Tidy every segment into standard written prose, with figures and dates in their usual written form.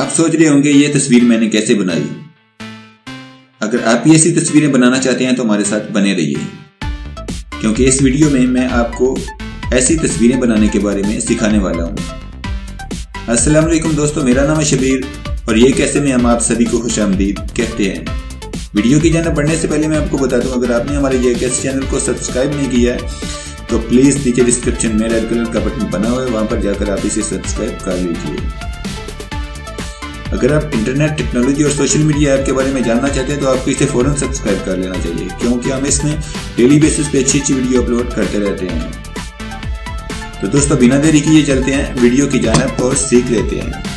आप सोच रहे होंगे ये तस्वीर मैंने कैसे बनाई। अगर आप भी ऐसी तस्वीरें बनाना चाहते हैं तो हमारे साथ बने रहिए, क्योंकि इस वीडियो में मैं आपको ऐसी तस्वीरें बनाने के बारे में सिखाने वाला हूँ। अस्सलाम वालेकुम दोस्तों, मेरा नाम है शबीर और ये कैसे में हम आप सभी को खुशामदीद कहते हैं। वीडियो की जानिब बढ़ने से पहले मैं आपको बता दूं, अगर आपने हमारे ये कैसे चैनल को सब्सक्राइब नहीं किया है तो प्लीज़ नीचे डिस्क्रिप्शन में रेड कलर का बटन बना हुआ है, वहाँ पर जाकर आप इसे सब्सक्राइब कर लीजिए। अगर आप इंटरनेट टेक्नोलॉजी और सोशल मीडिया ऐप के बारे में जानना चाहते हैं तो आपको इसे फ़ौरन सब्सक्राइब कर लेना चाहिए, क्योंकि हम इसमें डेली बेसिस पे अच्छी अच्छी वीडियो अपलोड करते रहते हैं। तो दोस्तों बिना देरी किए चलते हैं वीडियो की जानिब और सीख लेते हैं।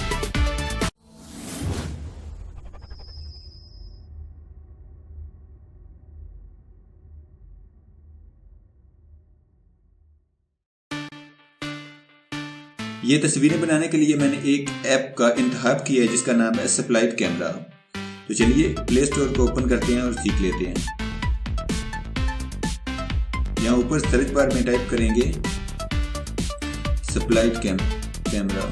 ये तस्वीरें बनाने के लिए मैंने एक ऐप का इंतखाब किया है जिसका नाम है सप्लाइट कैमरा। तो चलिए प्ले स्टोर को ओपन करते हैं और सीख लेते हैं। यहाँ ऊपर सर्च बार में टाइप करेंगे सप्लाइट कैमरा।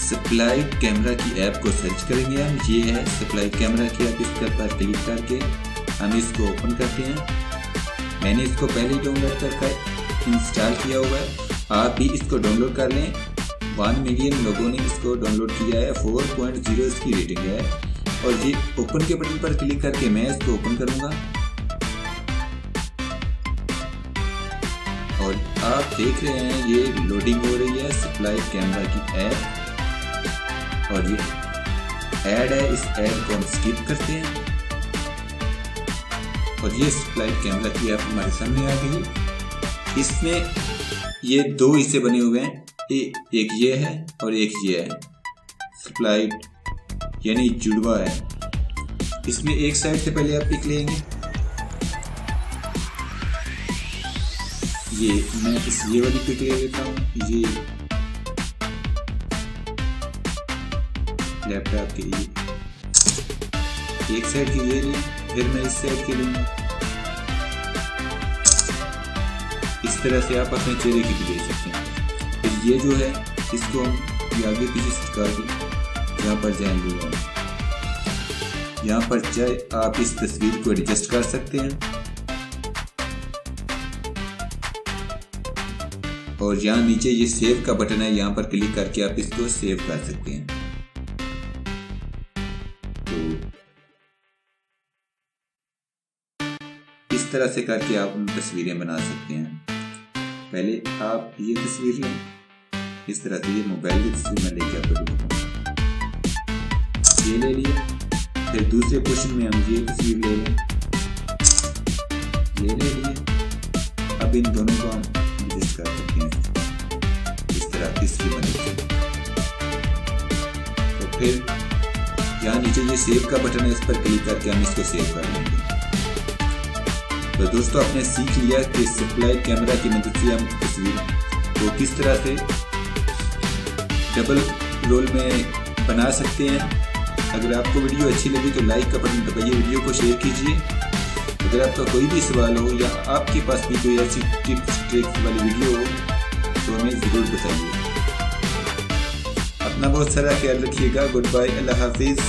सप्लाइट कैमरा की ऐप को सर्च करेंगे हम। ये है सप्लाइट कैमरा की ऐप, इसके पर क्लिक करके हम इसको ओपन करते हैं। मैंने इसको पहले ही डाउनलोड करके इंस्टॉल किया हुआ है, आप भी इसको डाउनलोड कर लें। 1 मिलियन लोगों ने इसको डाउनलोड किया है, 4.0 इसकी रेटिंग है। और ये ओपन के बटन पर क्लिक करके मैं इसको ओपन करूँगा और आप देख रहे हैं ये लोडिंग हो रही है सप्लाइट कैमरा की ऐप। और ये ऐड है, इस ऐड को हम स्किप करते हैं और ये सप्लाइट कैमरा की ऐप हमारे सामने आ गई। इसमें ये 2 हिस्से बने हुए हैं, एक ये है और एक ये है। सप्लाइट यानी जुड़वा है। इसमें एक साइड से पहले आप पिक लेंगे, ये वाली पिक ले लेता हूँ। ये लैपटॉप की एक साइड की ये ली, फिर मैं इस साइड की लूँगा। इस तरह से आप अपने चेहरे की भी ले सकते हैं। फिर ये जो है इसको हम आगे पीछे चिपका के यहाँ पर जाएं लूँगा। यहाँ पर चाहे आप इस तस्वीर को एडजस्ट कर सकते हैं और यहाँ नीचे ये सेव का बटन है, यहाँ पर क्लिक करके आप इसको सेव कर सकते हैं। इस तरह से करके आप तस्वीरें बना सकते हैं। पहले आप ये तस्वीर लें, इस तरह से ये मोबाइल की तस्वीर में लेके आपको ये ले लिए। फिर दूसरे पोर्शन में हम ये तस्वीर ले लें, ये ले लिए। अब इन दोनों को हम एडजस्ट कर सकते हैं इस तरह तीसरी बने। तो फिर यहाँ नीचे ये सेव का बटन है, इस पर क्लिक करके हम इसको सेव कर लेंगे। तो दोस्तों आपने सीख लिया कि सप्लाइट कैमरा की मदद से हम तस्वीर को किस तरह से डबल रोल में बना सकते हैं। अगर आपको वीडियो अच्छी लगी तो लाइक का बटन दबाइए, वीडियो को शेयर कीजिए। अगर आपका कोई भी सवाल हो या आपके पास भी कोई ऐसी टिप्स ट्रिक्स वाली वीडियो हो तो हमें ज़रूर बताइए। अपना बहुत सारा ख्याल रखिएगा। गुड बाय, अल्लाह हाफिज़।